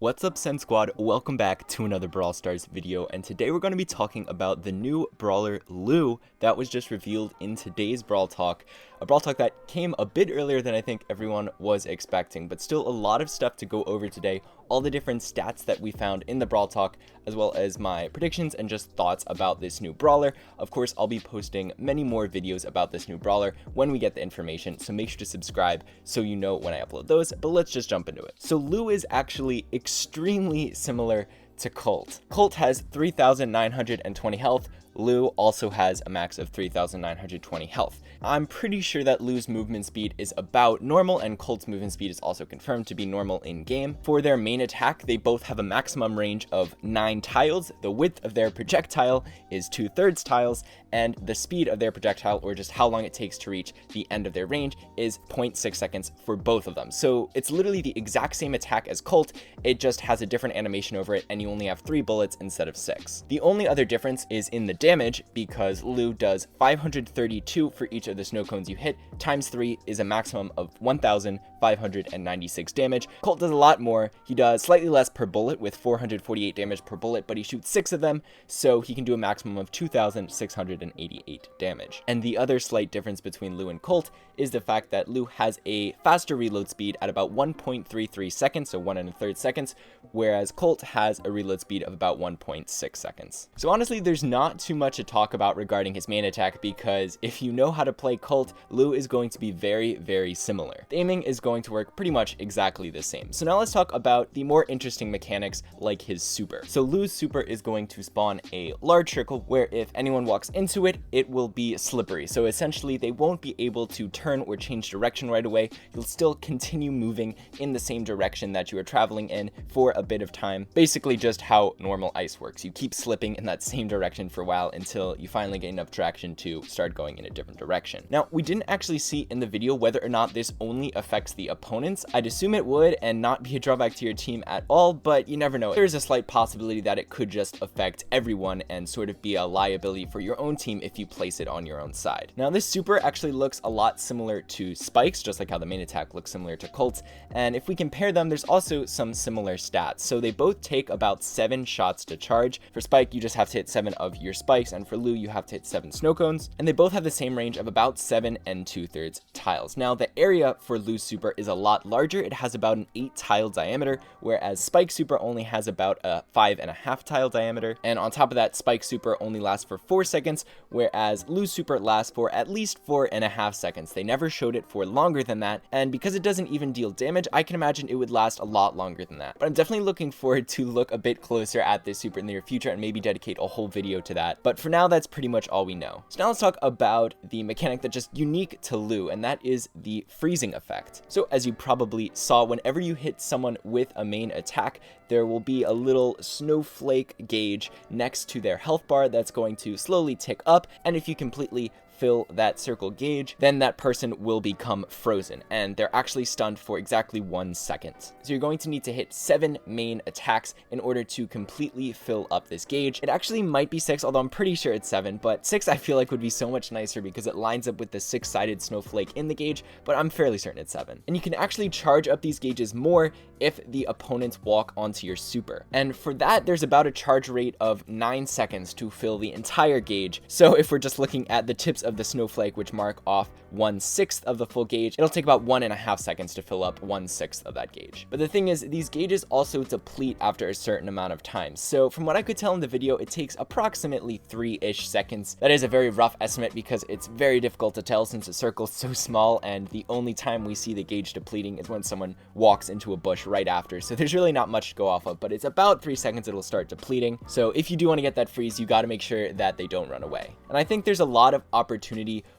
What's up, Sen Squad? Welcome back to another Brawl Stars video, and today we're going to be talking about the new brawler Lou that was just revealed in today's Brawl Talk. A Brawl Talk that came a bit earlier than I think everyone was expecting, but still a lot of stuff to go over today. All the different stats that we found in the Brawl Talk, as well as my predictions and just thoughts about this new brawler. Of course, I'll be posting many more videos about this new brawler when we get the information, so make sure to subscribe so you know when I upload those, but let's just jump into it. So Lou is actually extremely similar to Colt. Colt has 3,920 health. Lou also has a max of 3,920 health. I'm pretty sure that Lou's movement speed is about normal, and Colt's movement speed is also confirmed to be normal in game. For their main attack, they both have a maximum range of 9 tiles. The width of their projectile is 2/3 tiles, and the speed of their projectile, or just how long it takes to reach the end of their range, is 0.6 seconds for both of them. So it's literally the exact same attack as Colt, it just has a different animation over it, and you only have 3 bullets instead of 6. The only other difference is in the damage, because Lou does 532 for each of the snow cones you hit, times 3 is a maximum of 1,596 damage. Colt does a lot more. He does slightly less per bullet with 448 damage per bullet, but he shoots 6 of them, so he can do a maximum of 2,688 damage. And the other slight difference between Lou and Colt is the fact that Lou has a faster reload speed at about 1.33 seconds, so 1 1/3 seconds, whereas Colt has a reload speed of about 1.6 seconds. So honestly, there's not too much to talk about regarding his main attack, because if you know how to play Colt, Lou is going to be very, very similar. The aiming is going to work pretty much exactly the same. So now let's talk about the more interesting mechanics, like his super. So Lou's super is going to spawn a large circle where if anyone walks into it, it will be slippery. So essentially they won't be able to turn or change direction right away. You'll still continue moving in the same direction that you are traveling in for a bit of time. Basically just how normal ice works. You keep slipping in that same direction for a while until you finally get enough traction to start going in a different direction. Now, we didn't actually see in the video whether or not this only affects the opponents. I'd assume it would and not be a drawback to your team at all, but you never know. There's a slight possibility that it could just affect everyone and sort of be a liability for your own team if you place it on your own side. Now, this super actually looks a lot similar to Spike's, just like how the main attack looks similar to Colt's, and if we compare them, there's also some similar stats. So they both take about 7 shots to charge. For Spike, you just have to hit 7 of your spikes, and for Lou, you have to hit 7 snow cones, and they both have the same range of about 7 2/3 tiles. Now, the area for Lou's super is a lot larger. It has about an 8 tile diameter, whereas Spike's super only has about a 5.5 tile diameter, and on top of that, Spike's super only lasts for 4 seconds, whereas Lou's super lasts for at least 4.5 seconds. They never showed it for longer than that, and because it doesn't even deal damage, I can imagine it would last a lot longer than that. But I'm definitely looking forward to look a bit closer at this super in the near future and maybe dedicate a whole video to that. But for now, that's pretty much all we know. So now let's talk about the mechanic that's just unique to Lou, and that is the freezing effect. So as you probably saw, whenever you hit someone with a main attack, there will be a little snowflake gauge next to their health bar that's going to slowly tick up, and if you completely fill that circle gauge, then that person will become frozen, and they're actually stunned for exactly 1 second. So you're going to need to hit 7 main attacks in order to completely fill up this gauge. It actually might be 6, although I'm pretty sure it's 7, but 6 I feel like would be so much nicer because it lines up with the 6-sided snowflake in the gauge, but I'm fairly certain it's 7. And you can actually charge up these gauges more if the opponents walk onto your super. And for that, there's about a charge rate of 9 seconds to fill the entire gauge. So if we're just looking at the tips of the snowflake, which mark off 1/6 of the full gauge, it'll take about 1.5 seconds to fill up 1/6 of that gauge. But the thing is, these gauges also deplete after a certain amount of time. So from what I could tell in the video, it takes approximately 3-ish seconds. That is a very rough estimate because it's very difficult to tell since the circle's so small, and the only time we see the gauge depleting is when someone walks into a bush right after. So there's really not much to go off of, but it's about 3 seconds it'll start depleting. So if you do want to get that freeze, you got to make sure that they don't run away. And I think there's a lot of opportunity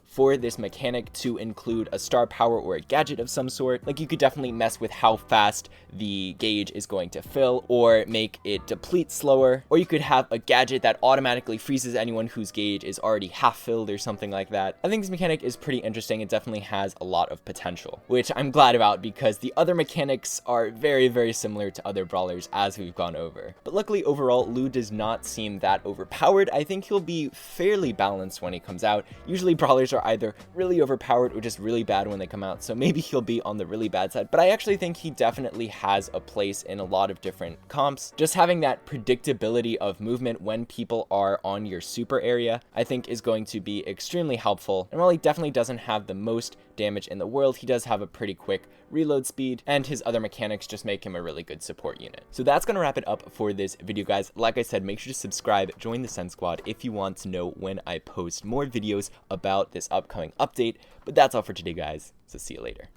for this mechanic to include a star power or a gadget of some sort. Like, you could definitely mess with how fast the gauge is going to fill, or make it deplete slower, or you could have a gadget that automatically freezes anyone whose gauge is already half filled or something like that. I think this mechanic is pretty interesting. It definitely has a lot of potential, which I'm glad about because the other mechanics are very, very similar to other brawlers as we've gone over. But luckily, overall, Lou does not seem that overpowered. I think he'll be fairly balanced when he comes out. Usually brawlers are are either really overpowered or just really bad when they come out, so maybe he'll be on the really bad side. But I actually think he definitely has a place in a lot of different comps. Just having that predictability of movement when people are on your super area, I think is going to be extremely helpful. And while he definitely doesn't have the most damage in the world, he does have a pretty quick reload speed, and his other mechanics just make him a really good support unit. So that's gonna wrap it up for this video, guys. Like I said, make sure to subscribe, join the Send Squad if you want to know when I post more videos about this upcoming update. But that's all for today, guys, so see you later.